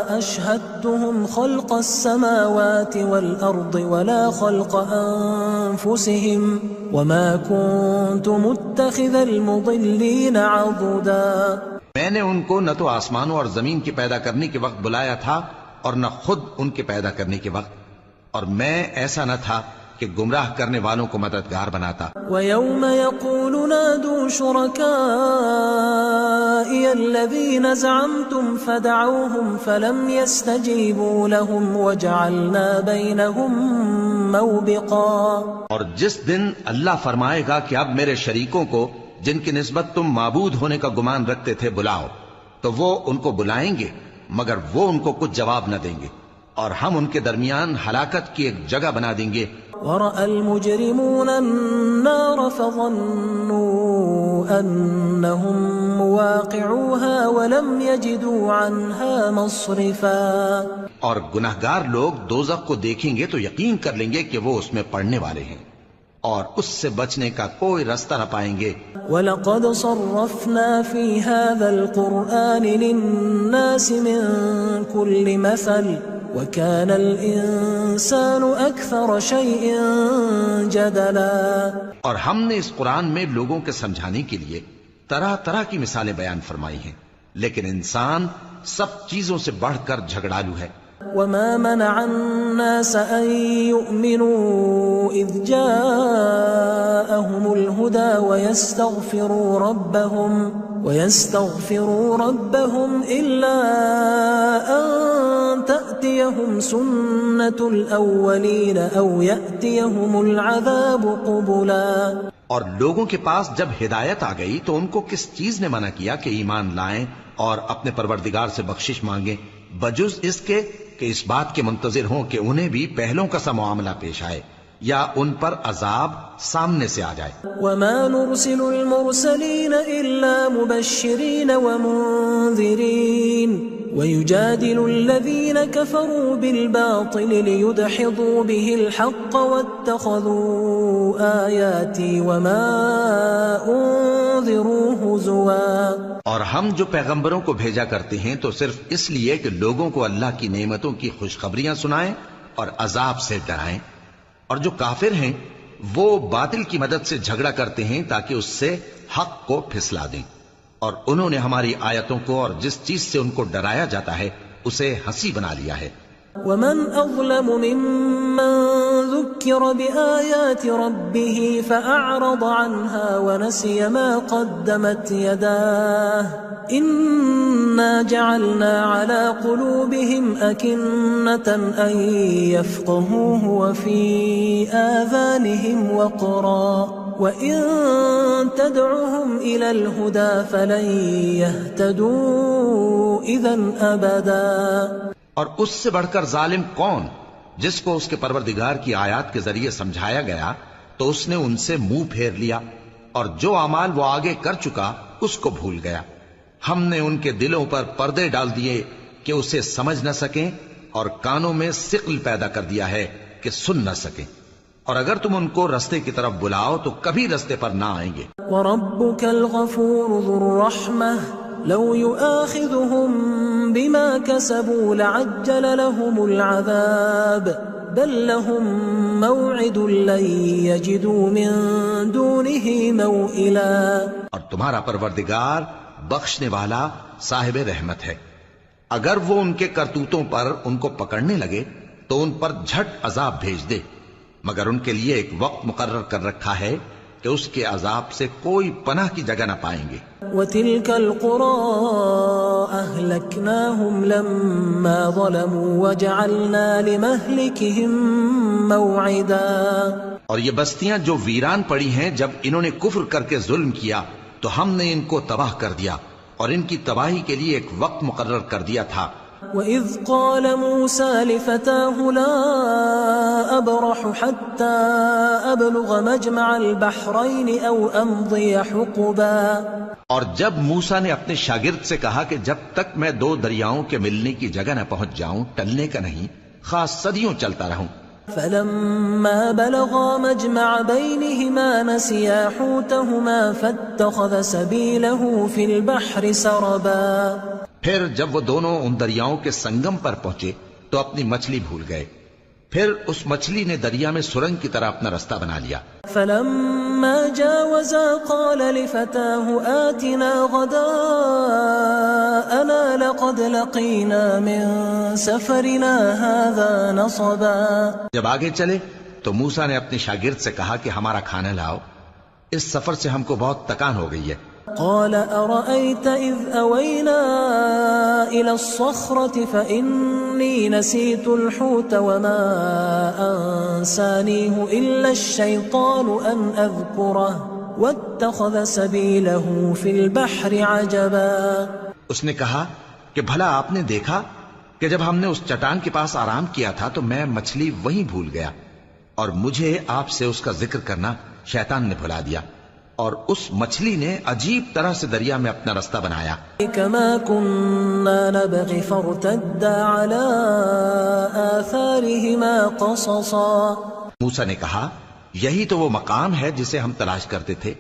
أشهدتهم خلق السماوات والأرض ولا خلق أنفسهم وما كنت متخذ المضلين عضدا۔ میں نے ان کو نہ تو آسمانوں اور زمین کے پیدا کرنے کے وقت بلایا تھا اور نہ خود ان کے پیدا کرنے کے وقت، اور میں ایسا نہ تھا کہ گمراہ کرنے والوں کو مددگار بناتا۔ وَيَوْمَ يَقُولُ نَادُوا شُرَكَائِيَ الَّذِينَ زَعَمْتُمْ فَدَعَوْهُمْ فَلَمْ يَسْتَجِيبُوا لَهُمْ وَجَعَلْنَا بَيْنَهُمْ مَوْبِقًا۔ اور جس دن اللہ فرمائے گا کہ اب میرے شریکوں کو جن کی نسبت تم معبود ہونے کا گمان رکھتے تھے بلاؤ، تو وہ ان کو بلائیں گے مگر وہ ان کو کچھ جواب نہ دیں گے، اور ہم ان کے درمیان ہلاکت کی ایک جگہ بنا دیں گے۔ وَرَأَى الْمُجْرِمُونَ النَّارَ فَظَنُّوا أَنَّهُمْ مُوَاقِعُوهَا وَلَمْ يَجِدُوا عَنْهَا مَصْرِفًا۔ اور گناہگار لوگ دوزخ کو دیکھیں گے تو یقین کر لیں گے کہ وہ اس میں پڑنے والے ہیں، اور اس سے بچنے کا کوئی راستہ نہ پائیں گے۔ وَلَقَدْ صَرَّفْنَا فِي هَذَا الْقُرْآنِ لِلنَّاسِ مِنْ كُلِّ مَثَلٍ وَكَانَ الْإِنسَانُ أَكْثَرَ شَيْءٍ جَدَلًا۔ اور ہم نے اس قرآن میں لوگوں کے سمجھانے کے لیے طرح طرح کی مثالیں بیان فرمائی ہیں، لیکن انسان سب چیزوں سے بڑھ کر جھگڑالو ہے۔ وَمَا مَنَعَ النَّاسَ أَن يُؤْمِنُوا إِذْ جَاءَهُمُ الْهُدَى وَيَسْتَغْفِرُوا رَبَّهُمْ إِلَّا أَن تَأْتِيَهُمْ سُنَّةُ الْأَوَّلِينَ أَوْ يَأْتِيَهُمُ الْعَذَابُ قُبُلًا۔ اور لوگوں کے پاس جب ہدایت آ گئی تو ان کو کس چیز نے منع کیا کہ ایمان لائیں اور اپنے پروردگار سے بخشش مانگیں، بجز اس کے کہ اس بات کے منتظر ہوں کہ انہیں بھی پہلوں کا سا معاملہ پیش آئے یا ان پر عذاب سامنے سے آ جائے۔ وَمَا نُرْسِلُ الْمُرْسَلِينَ إِلَّا مُبَشِّرِينَ وَمُنذِرِينَ وَيُجَادِلُ الَّذِينَ كَفَرُوا بِالْبَاطِلِ لِيُدْحِضُوا بِهِ الْحَقَّ وَاتَّخَذُوا آيَاتِي وَمَا أُنذِرُوا هُزُوًا۔ اور ہم جو پیغمبروں کو بھیجا کرتے ہیں تو صرف اس لیے کہ لوگوں کو اللہ کی نعمتوں کی خوشخبریاں سنائیں اور عذاب سے ڈرائیں، اور جو کافر ہیں وہ باطل کی مدد سے جھگڑا کرتے ہیں تاکہ اس سے حق کو پھسلا دیں، اور انہوں نے ہماری آیتوں کو اور جس چیز سے ان کو ڈرایا جاتا ہے اسے ہنسی بنا لیا ہے۔ وَمَنْ أَظْلَمُ مِمَّنْ ذُكِّرَ بِآيَاتِ رَبِّهِ فَأَعْرَضَ عَنْهَا وَنَسِيَ مَا قَدَّمَتْ يَدَاهُ إِنَّا جَعَلْنَا عَلَى قُلُوبِهِمْ أَكِنَّةً أَن يَفْقَهُوهُ وَفِي آذَانِهِمْ وَقْرًا وَإِن تَدْعُهُمْ إِلَى الْهُدَى فَلَن يَهْتَدُوا إِذًا أَبَدًا۔ اور اس سے بڑھ کر ظالم کون جس کو اس کے پروردگار کی آیات کے ذریعے سمجھایا گیا تو اس نے ان سے منہ پھیر لیا، اور جو اعمال وہ آگے کر چکا اس کو بھول گیا۔ ہم نے ان کے دلوں پر پردے ڈال دیے کہ اسے سمجھ نہ سکیں، اور کانوں میں ثقل پیدا کر دیا ہے کہ سن نہ سکیں، اور اگر تم ان کو رستے کی طرف بلاؤ تو کبھی رستے پر نہ آئیں گے۔ وَرَبُّكَ الْغَفُورُ ذُو الرَّحْمَةِ لَوْ يُؤَاخِذُهُم بِمَا كَسَبُوا لَعَجَّلَ لَهُمُ الْعَذَابَ بَل لَّهُم مَّوْعِدٌ لَّن يَجِدُوا مِن دُونِهِ مَوْئِلًا۔ اور تمہارا پروردگار بخشنے والا صاحب رحمت ہے، اگر وہ ان کے کرتوتوں پر ان کو پکڑنے لگے تو ان پر جھٹ عذاب بھیج دے، مگر ان کے لیے ایک وقت مقرر کر رکھا ہے کہ اس کے عذاب سے کوئی پناہ کی جگہ نہ پائیں گے۔ وَتِلْكَ الْقُرَىٰ أَهْلَكْنَاهُمْ لَمَّا ظَلَمُوا وَجَعَلْنَا لِمَهْلِكِهِم مَّوْعِدًا۔ اور یہ بستیاں جو ویران پڑی ہیں جب انہوں نے کفر کر کے ظلم کیا تو ہم نے ان کو تباہ کر دیا، اور ان کی تباہی کے لیے ایک وقت مقرر کر دیا تھا۔ وَإِذْ قَالَ مُوسَىٰ لِفَتَاهُ لَا أَبْرَحُ حَتَّىٰ أَبْلُغَ مَجْمَعَ الْبَحْرَيْنِ أَوْ أَمْضِيَ حُقُبًا۔ اور جب موسیٰ نے اپنے شاگرد سے کہا کہ جب تک میں دو دریاؤں کے ملنے کی جگہ نہ پہنچ جاؤں ٹلنے کا نہیں، خاص صدیوں چلتا رہوں۔ فلما بلغا مجمع بينهما نسيا حوتهما فاتخذ سبيله في البحر سربا۔ پھر جب وہ دونوں ان دریاؤں کے سنگم پر پہنچے تو اپنی مچھلی بھول گئے، پھر اس مچھلی نے دریا میں سرنگ کی طرح اپنا رستہ بنا لیا۔ فلما جاوزا قال لفتاه آتنا غداءنا لقد لقينا من سفرنا هذا نصبا۔ جب آگے چلے تو موسیٰ نے اپنے شاگرد سے کہا کہ ہمارا کھانا لاؤ، اس سفر سے ہم کو بہت تکان ہو گئی ہے۔ قال أرأيت إذ أوينا إلى الصخرة فإني نسيت الحوت وما أنسانيه إلا الشيطان أن أذكره واتخذ سبيله في البحر عجبا۔ اس نے کہا کہ بھلا آپ نے دیکھا کہ جب ہم نے اس چٹان کے پاس آرام کیا تھا تو میں مچھلی وہیں بھول گیا، اور مجھے آپ سے اس کا ذکر کرنا شیطان نے بھلا دیا، اور اس مچھلی نے عجیب طرح سے دریا میں اپنا رستہ بنایا۔ كما كنا نبغي فارتدا على آثارهما قصصا۔ موسیٰ نے کہا یہی تو وہ مقام ہے جسے ہم تلاش کرتے تھے،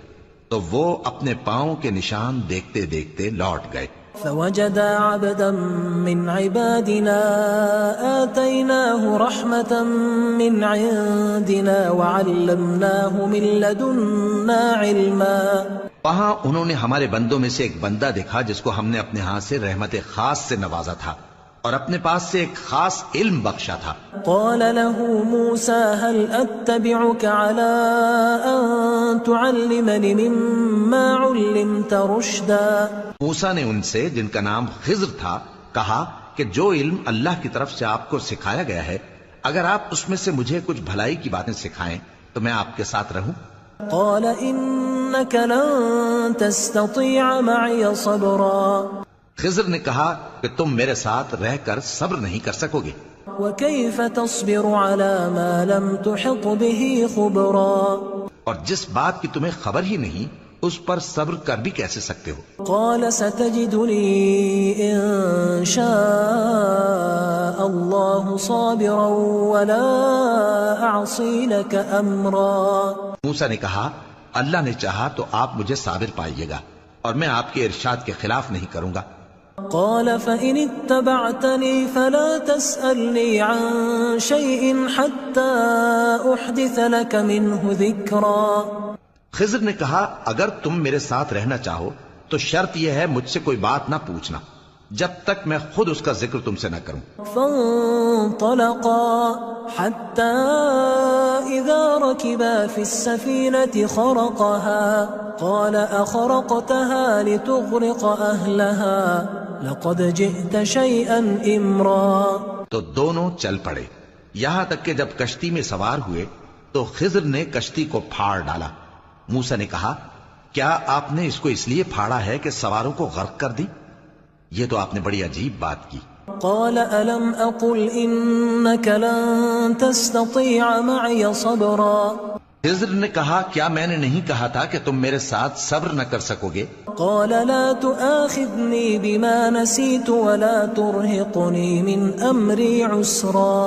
تو وہ اپنے پاؤں کے نشان دیکھتے دیکھتے لوٹ گئے۔ فوجدا عبدا من عبادنا آتيناه رحمة من عندنا وعلمناه من لدنا علما۔ وہاں انہوں نے ہمارے بندوں میں سے ایک بندہ دیکھا جس کو ہم نے اپنے ہاں سے رحمت خاص سے نوازا تھا اور اپنے پاس سے ایک خاص علم بخشا تھا۔ قال له موسى هل أتبعك على أن تعلمني مما علمت رشدا۔ موسیٰ نے ان سے جن کا نام خضر تھا کہا کہ جو علم اللہ کی طرف سے آپ کو سکھایا گیا ہے، اگر آپ اس میں سے مجھے کچھ بھلائی کی باتیں سکھائیں تو میں آپ کے ساتھ رہوں۔ قال إنك لن تستطيع معي صبرا۔ خضر نے کہا کہ تم میرے ساتھ رہ کر صبر نہیں کر سکو گے، وكيف تصبر على ما لم تحط به خبرا۔ اور جس بات کی تمہیں خبر ہی نہیں اس پر صبر کر بھی کیسے سکتے ہو؟ قال ستجدني إن شاء الله صابرا ولا أعصي لك أمرا۔ موسیٰ نے کہا اللہ نے چاہا تو آپ مجھے صابر پائیے گا اور میں آپ کے ارشاد کے خلاف نہیں کروں گا۔ قال فإن اتبعتني فلا تسألني عن شيء حتى أحدث لك منه ذكرا۔ خضر نے کہا اگر تم میرے ساتھ رہنا چاہو تو شرط یہ ہے مجھ سے کوئی بات نہ پوچھنا جب تک میں خود اس کا ذکر تم سے نہ کروں۔ فانطلقا حتى إذا ركبا في السفينة خرقها قال أخرقتها لتغرق أهلها لقد جئت شيئا إمرا۔ تو دونوں چل پڑے یہاں تک کہ جب کشتی میں سوار ہوئے تو خضر نے کشتی کو پھاڑ ڈالا۔ موسیٰ نے کہا کیا آپ نے اس کو اس لیے پھاڑا ہے کہ سواروں کو غرق کر دی؟ یہ تو آپ نے بڑی عجیب بات کی۔ قال ألم أقل إنك لن تستطيع معي صبرا۔ خضر نے کہا کیا میں نے نہیں کہا تھا کہ تم میرے ساتھ صبر نہ کر سکو گے؟ قال لا تؤاخذني بما نسيت ولا ترهقني من أمري عسرا۔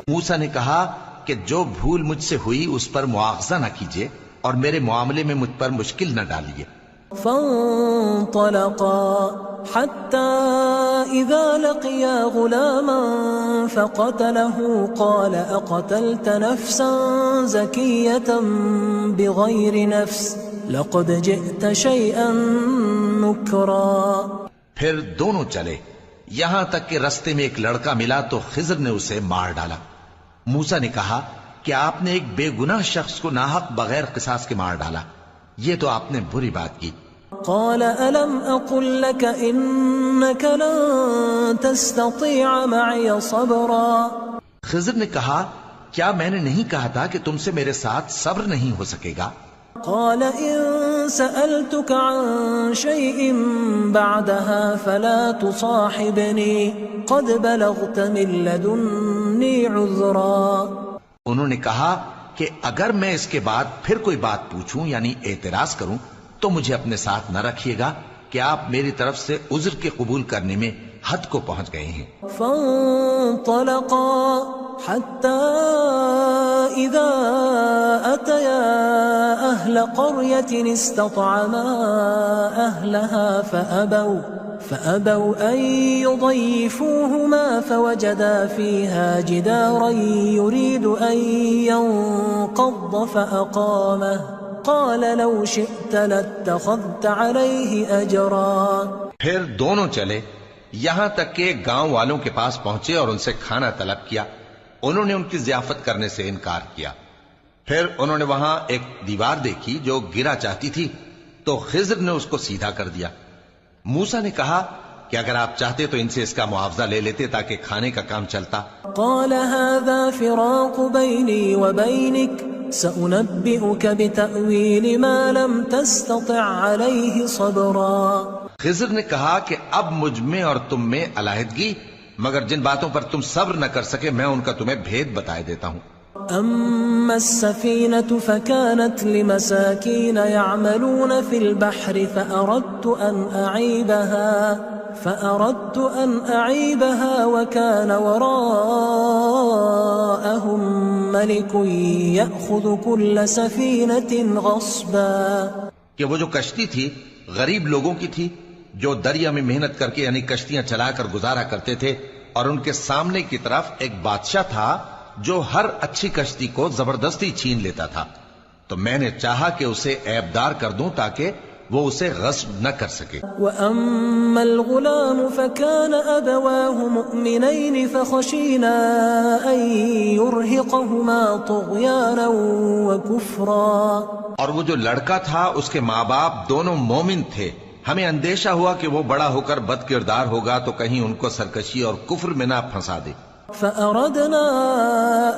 موسیٰ نے کہا کہ جو بھول مجھ سے ہوئی اس پر مواخذہ نہ کیجیے اور میرے معاملے میں مجھ پر مشکل نہ ڈالیے۔ فانطلقا حتى إذا لقيا غلاما فقتله قال أقتلت نفسا زكية بغير نفس لقد جئت شيئا نكرا۔ پھر دونوں چلے یہاں تک کہ رستے میں ایک لڑکا ملا تو خضر نے اسے مار ڈالا۔ موسیٰ نے کہا کہ آپ نے ایک بے گناہ شخص کو ناحق بغیر قصاص کے مار ڈالا، یہ تو آپ نے بری بات کی۔ قال ألم أقل لك إنك لن تستطيع معي صبرا۔ خضر نے کہا کیا میں نے نہیں کہا تھا کہ تم سے میرے ساتھ صبر نہیں ہو سکے گا؟ قال إن سألتك عن شيء بعدها فلا تصاحبني قد بلغت من لدني عذرا۔ انہوں نے کہا کہ اگر میں اس کے بعد پھر کوئی بات پوچھوں یعنی اعتراض کروں تو مجھے اپنے ساتھ نہ رکھیے گا کہ آپ میری طرف سے عذر کے قبول کرنے میں حد کو پہنچ گئے ہیں۔ فانطلقا حتى إذا أتيا أهل قرية استطعما أهلها فأبوا أن يضيفوهما فوجدا فيها جدارا يريد أن ينقض فأقامه قال لو شئت لاتخذت عليه أجرا۔ پھر دونوں چلے یہاں تک کہ گاؤں والوں کے پاس پہنچے اور ان سے کھانا طلب کیا۔ انہوں نے ان کی ضیافت کرنے سے انکار کیا۔ پھر انہوں نے وہاں ایک دیوار دیکھی جو گرا چاہتی تھی، تو خضر نے اس کو سیدھا کر دیا۔ موسیٰ نے کہا کہ اگر آپ چاہتے تو ان سے اس کا معاوضہ لے لیتے تاکہ کھانے کا کام چلتا۔ قال هذا فراق بيني وبينك سأنبئك بتأويل ما لم تستطع عليه صبرا۔ خضر نے کہا کہ اب مجھ میں اور تم میں علیحدگی، مگر جن باتوں پر تم صبر نہ کر سکے میں ان کا تمہیں بھید بتائے دیتا ہوں۔ أما السفينة فكانت لمساكين يعملون في البحر فأردت أن أعيبها وكان وراءهم ملك يأخذ كل سفينة غصبا۔ کہ وہ جو کشتی تھی غریب لوگوں کی تھی جو دریا میں محنت کر کے یعنی کشتیاں چلا کر گزارا کرتے تھے، اور ان کے سامنے کی طرف ایک بادشاہ تھا جو ہر اچھی کشتی کو زبردستی چھین لیتا تھا، تو میں نے چاہا کہ اسے عیبدار کر دوں تاکہ وہ اسے غصب نہ کر سکے۔ وَأَمَّا الْغُلَامُ فَكَانَ أَبَوَاهُ مُؤْمِنَيْنِ فَخَشِينَا أَن يُرْهِقَهُمَا طُغْيَانًا وَكُفْرًا۔ اور وہ جو لڑکا تھا اس کے ماں باپ دونوں مومن تھے، ہمیں اندیشہ ہوا کہ وہ بڑا ہو کر بد کردار ہوگا تو کہیں ان کو سرکشی اور کفر میں نہ پھنسا دے۔ فأردنا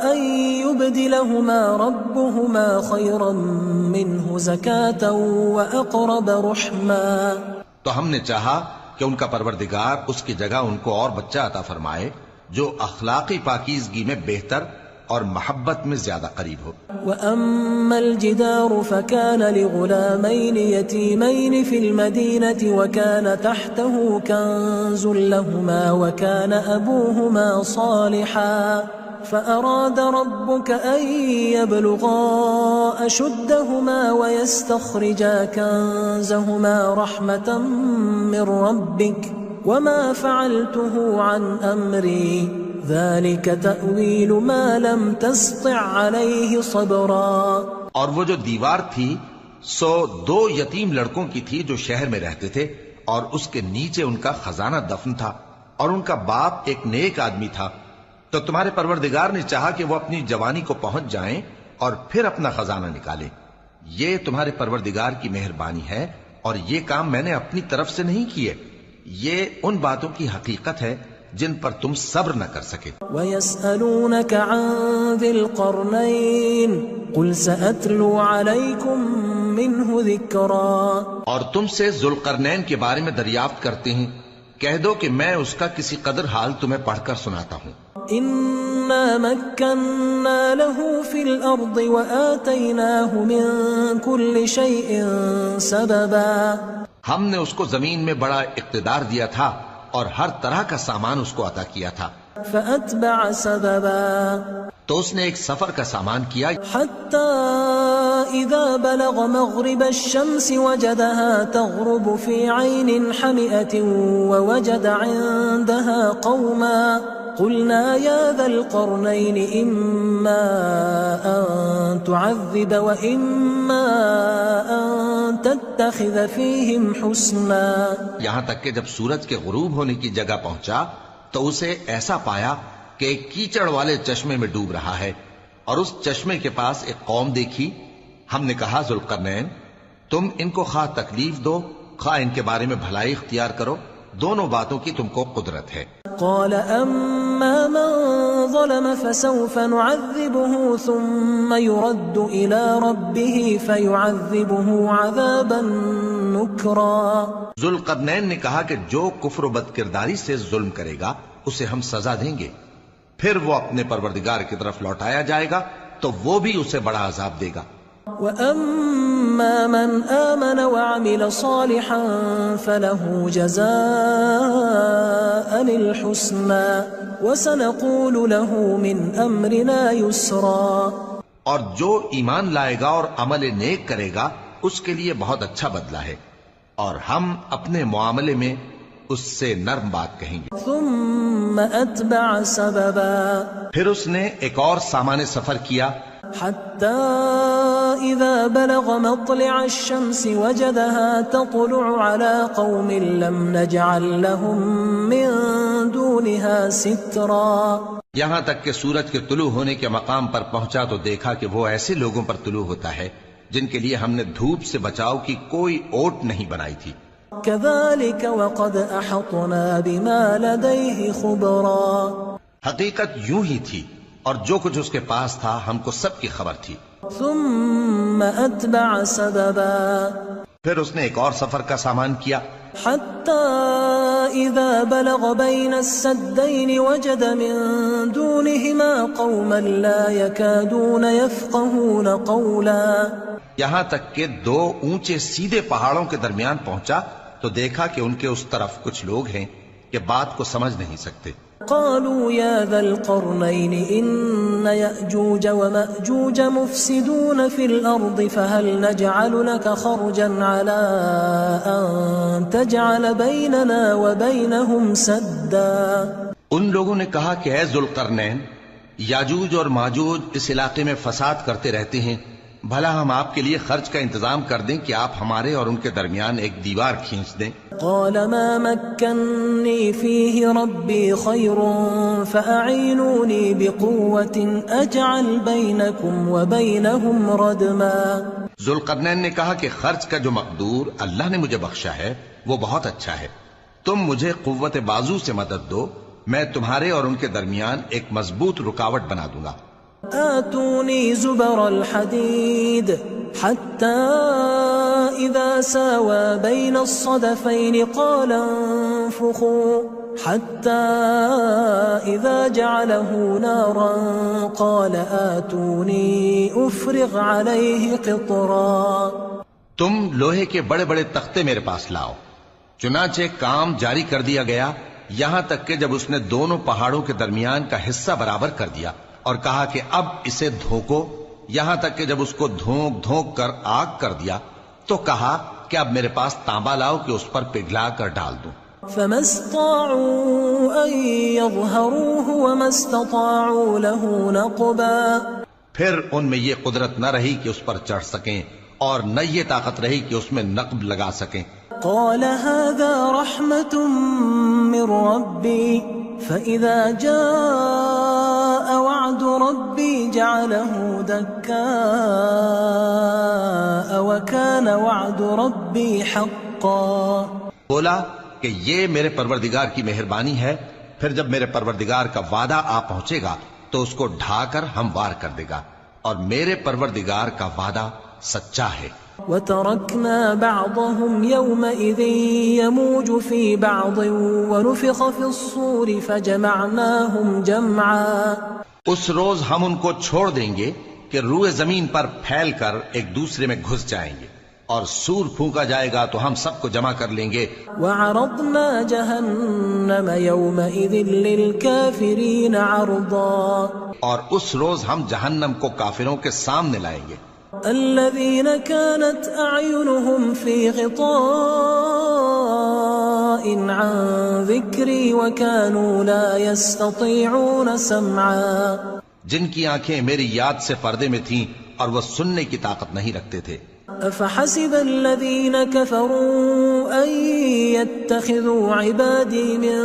أن يبدلهما ربهما خيرا منه زكاة وأقرب رحما۔ تو ہم نے چاہا کہ ان کا پروردگار اس کی جگہ ان کو اور بچہ عطا فرمائے جو اخلاقی پاکیزگی میں بہتر اور محبت میں زیادہ قریب ہو۔ وَأَمَّا الْجِدَارُ فَكَانَ لِغُلَامَيْنِ يَتِيمَيْنِ فِي الْمَدِينَةِ وَكَانَ تَحْتَهُ كَنْزٌ لَهُمَا وَكَانَ أَبُوهُمَا صَالِحًا فَأَرَادَ رَبُّكَ أَن يَبْلُغَا أَشُدَّهُمَا وَيَسْتَخْرِجَا كَنزَهُمَا رَحْمَةً مِّن رَّبِّكَ وَمَا فَعَلْتُهُ عَنْ أَمْرِي ذَلِكَ تَأْوِيلُ مَا لَمْ تَسْطِع عَلَيْهِ صَبْرًا۔ اور وہ جو دیوار تھی سو دو یتیم لڑکوں کی تھی جو شہر میں رہتے تھے، اور اس کے نیچے ان کا خزانہ دفن تھا، اور ان کا باپ ایک نیک آدمی تھا، تو تمہارے پروردگار نے چاہا کہ وہ اپنی جوانی کو پہنچ جائیں اور پھر اپنا خزانہ نکالیں۔ یہ تمہارے پروردگار کی مہربانی ہے، اور یہ کام میں نے اپنی طرف سے نہیں کیے، یہ ان باتوں کی حقیقت ہے جن پر تم صبر نہ کر سکے۔ وَيَسْأَلُونَكَ عَنْ ذِي الْقَرْنَيْنِ قُلْ سَأَتْلُو عَلَيْكُمْ مِنْهُ ذِكْرًا۔ اور تم سے ذوالقرنین کے بارے میں دریافت کرتے ہیں، کہہ دو کہ میں اس کا کسی قدر حال تمہیں پڑھ کر سناتا ہوں۔ إِنَّا مَكَّنَّا لَهُ فِي الْأَرْضِ وَآتَيْنَاهُ مِنْ كُلِّ شَيْءٍ سَبَبًا۔ ہم نے اس کو زمین میں بڑا اقتدار دیا تھا اور ہر طرح کا سامان اس کو عطا کیا تھا۔ فَأَتْبَعَ سَبَبًا۔ تو اس نے ایک سفر کا سامان کیا، حَتَّى إِذَا بَلَغَ مَغْرِبَ الشَّمْسِ وَجَدَهَا تَغْرُبُ فِي عَيْنٍ حَمِئَةٍ وَوَجَدَ عِندَهَا قَوْمًا قُلْنَا يَا ذَا الْقَرْنَيْنِ إِمَّا أَن تُعَذِّبَ وَإِمَّا أَن تَتَّخِذَ فِيهِمْ حُسْنًا۔ یہاں تک کہ جب سورج کے غروب ہونے کی جگہ پہنچا تو اسے ایسا پایا کہ ایک کیچڑ والے چشمے میں ڈوب رہا ہے، اور اس چشمے کے پاس ایک قوم دیکھی۔ ہم نے کہا ذوالقرنین تم ان کو خواہ تکلیف دو خواہ ان کے بارے میں بھلائی اختیار کرو، دونوں باتوں کی تم کو قدرت ہے۔ قال أما من ظلم فسوف نعذبه ثم يرد إلى ربه فيعذبه عذابا نكرا۔ ذوالقرنین نے کہا کہ جو کفر و بد کرداری سے ظلم کرے گا اسے ہم سزا دیں گے، پھر وہ اپنے پروردگار کی طرف لوٹایا جائے گا تو وہ بھی اسے بڑا عذاب دے گا۔ وَأَمَّا مَنْ آمَنَ وَعَمِلَ صَالِحًا فَلَهُ جَزَاءً الْحُسْنَى وَسَنَقُولُ لَهُ مِنْ أَمْرِنَا يُسْرًا. اور جو ایمان لائے گا اور عمل نیک کرے گا اس کے لیے بہت اچھا بدلہ ہے، اور ہم اپنے معاملے میں اس سے نرم بات کہیں گے. ثُمَّ أَتْبَعَ سَبَبًا. پھر اس نے ایک اور سامان سفر کیا، حتى إذا بلغ مطلع الشمس وجدها تطلع على قوم لم نجعل لهم من دونها سترا. یہاں تک کہ سورج کے طلوع ہونے کے مقام پر پہنچا تو دیکھا کہ وہ ایسے لوگوں پر طلوع ہوتا ہے جن کے لیے ہم نے دھوپ سے بچاؤ کی کوئی اوٹ نہیں بنائی تھی. كذلك وقد أحطنا بما لديه خبرا. حقیقت یوں ہی تھی اور جو کچھ اس کے پاس تھا ہم کو سب کی خبر تھی. ثم أتبع سببا. پھر اس نے ایک اور سفر کا سامان کیا، حتى إذا بلغ بين السدين وجد من دونهما قوما لا يكادون يفقهون قولا. یہاں تک کہ دو اونچے سیدھے پہاڑوں کے درمیان پہنچا تو دیکھا کہ ان کے اس طرف کچھ لوگ ہیں کہ بات کو سمجھ نہیں سکتے. قالوا يا ذا القرنين إن يأجوج ومأجوج مفسدون في الأرض فهل نجعل لك خرجا على أن تجعل بيننا وبينهم سدا. ان لوگوں نے کہا کہ اے ذوالقرنین، یاجوج اور ماجوج اس علاقے میں فساد کرتے رہتے ہیں، بھلا ہم آپ کے لیے خرچ کا انتظام کر دیں کہ آپ ہمارے اور ان کے درمیان ایک دیوار کھینچ دیں. قال ما مكنني فيه ربي خير فأعينوني بقوة أجعل بينكم وبينهم ردما. ذوالقرنین نے کہا کہ خرچ کا جو مقدور اللہ نے مجھے بخشا ہے وہ بہت اچھا ہے، تم مجھے قوت بازو سے مدد دو، میں تمہارے اور ان کے درمیان ایک مضبوط رکاوٹ بنا دوں گا. آتوني زبر الحديد حتى إذا ساوى بين الصدفين قال انفخوا حتى إذا جعله نارا قال آتوني أفرغ عليه قطرا. تم لوہے کے بڑے بڑے تختے میرے پاس لاؤ. چنانچہ کام جاری کر دیا گیا یہاں تک کہ جب اس نے دونوں پہاڑوں کے درمیان کا حصہ برابر کر دیا اور کہا کہ اب اسے دھوکو، یہاں تک کہ جب اس کو دھونک دھونک کر آگ کر دیا تو کہا کہ اب میرے پاس تانبا لاؤ کہ اس پر پگھلا کر ڈال دوں. فما استطاعوا ان يظهروه وما استطاعوا له نقبا. پھر ان میں یہ قدرت نہ رہی کہ اس پر چڑھ سکیں اور نہ یہ طاقت رہی کہ اس میں نقب لگا سکیں. قال هذا رحمة من ربي فإذا جاء وعد ربي جعله دكاء وكان وعد ربي حقا. بولا کہ یہ میرے پروردگار کی مہربانی ہے، پھر جب میرے پروردگار کا وعدہ آ پہنچے گا تو اس کو ڈھا کر ہموار کر دے گا، اور میرے پروردگار کا وعدہ سچا ہے. وَتَرَكْنَا بَعْضَهُمْ يَوْمَئِذٍ يَمُوجُ فِي بَعْضٍ وَنُفِخَ فِي الصُّورِ فَجَمَعْنَاهُمْ جَمْعًا. اس روز ہم ان کو چھوڑ دیں گے کہ روئے زمین پر پھیل کر ایک دوسرے میں گھس جائیں گے، اور سور پھونکا جائے گا تو ہم سب کو جمع کر لیں گے. وَعَرَضْنَا جَهَنَّمَ يَوْمَئِذٍ لِلْكَافِرِينَ عَرْضًا. اور اس روز ہم جہنم کو کافروں کے سامنے لائیں گے. الذين كانت أعينهم في غطاء عن ذكري وكانوا لا يستطيعون سمعا. جن کی آنکھیں میری یاد سے پردے میں تھیں اور وہ سننے کی طاقت نہیں رکھتے تھے. أفحسب الذين كفروا أن يتخذوا عبادي من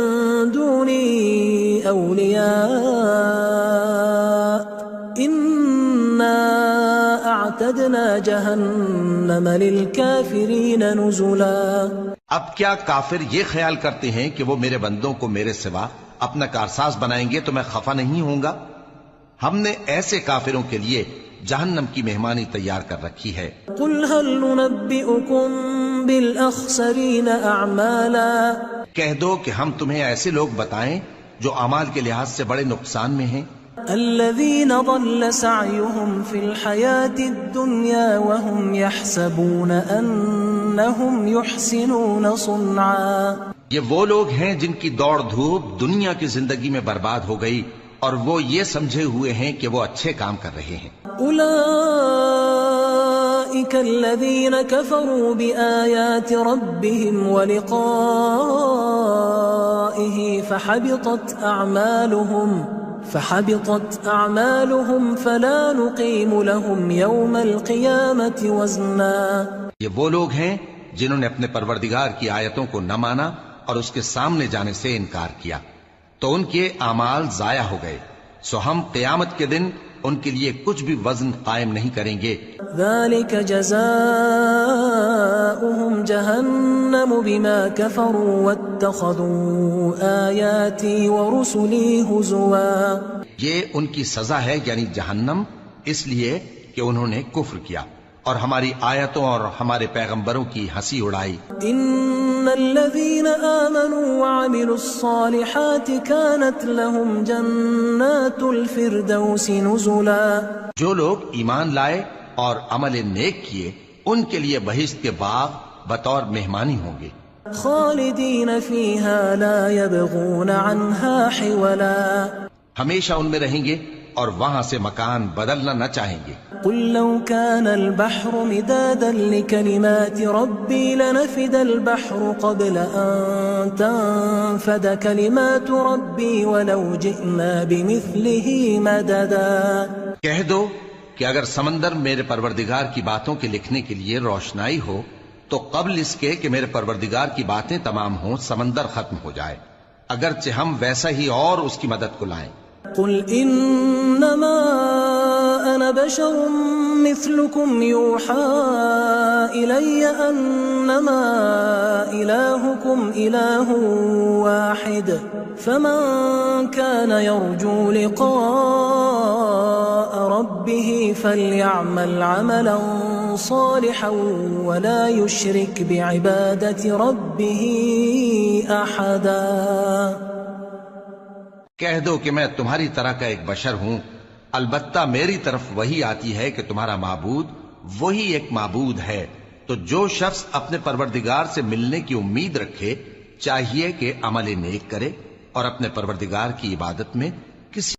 دوني أولياء إنا اعتدنا جہنم للکافرین نزلا. اب کیا کافر یہ خیال کرتے ہیں کہ وہ میرے بندوں کو میرے سوا اپنا کارساز بنائیں گے تو میں خفا نہیں ہوں گا؟ ہم نے ایسے کافروں کے لیے جہنم کی مہمانی تیار کر رکھی ہے. قل هل ننبئكم بالاخسرین اعمالا. کہہ دو کہ ہم تمہیں ایسے لوگ بتائیں جو اعمال کے لحاظ سے بڑے نقصان میں ہیں. الذين ضل سعيهم في الحياة الدنيا وهم يحسبون أنهم يحسنون صنعا. یہ وہ لوگ ہیں جن کی دوڑ دھوپ دنیا کی زندگی میں برباد ہو گئی اور وہ یہ سمجھے ہوئے ہیں کہ وہ اچھے کام کر رہے ہیں. أولئك الذين كفروا بآيات ربهم ولقائه فحبطت أعمالهم فلا نقيم لهم يوم القيامة وزنا. یہ وہ لوگ ہیں جنہوں نے اپنے پروردگار کی آیتوں کو نہ مانا اور اس کے سامنے جانے سے انکار کیا تو ان کے اعمال ضائع ہو گئے، سو ہم قیامت کے دن ان کے لیے کچھ بھی وزن قائم نہیں کریں گے. ذلك جزاؤهم جهنم بما كفروا واتخذوا آياتي ورسلي هزوا. یہ ان کی سزا ہے یعنی جہنم، اس لیے کہ انہوں نے کفر کیا اور ہماری آیتوں اور ہمارے پیغمبروں کی ہنسی اڑائی. ان الذين آمنوا وعملوا الصالحات كانت لهم جنات الفردوس نزلا. جو لوگ ایمان لائے اور عمل نیک کیے ان کے لیے بہشت کے باغ بطور مہمانی ہوں گے. خالدین فیہا لا یبغون عنہا حولا. ہمیشہ ان میں رہیں گے اور وہاں سے مکان بدلنا نہ چاہیں گے. قل لو كان البحر مدادا لكلمات ربي لنفد البحر قبل أن تنفد كلمات ربي ولو جئنا بمثله مددا. کہہ دو کہ اگر سمندر میرے پروردگار کی باتوں کے لکھنے کے لیے روشنائی ہو تو قبل اس کے کہ میرے پروردگار کی باتیں تمام ہوں سمندر ختم ہو جائے، اگرچہ ہم ویسا ہی اور اس کی مدد کو لائیں. قل انما انا بشر مثلكم يوحى الي انما الهكم اله واحد فمن كان يرجو لقاء ربه فليعمل عملا صالحا ولا يشرك بعبادة ربه احدا. کہہ دو کہ میں تمہاری طرح کا ایک بشر ہوں، البتہ میری طرف وہی آتی ہے کہ تمہارا معبود وہی ایک معبود ہے، تو جو شخص اپنے پروردگار سے ملنے کی امید رکھے چاہیے کہ عمل نیک کرے اور اپنے پروردگار کی عبادت میں کسی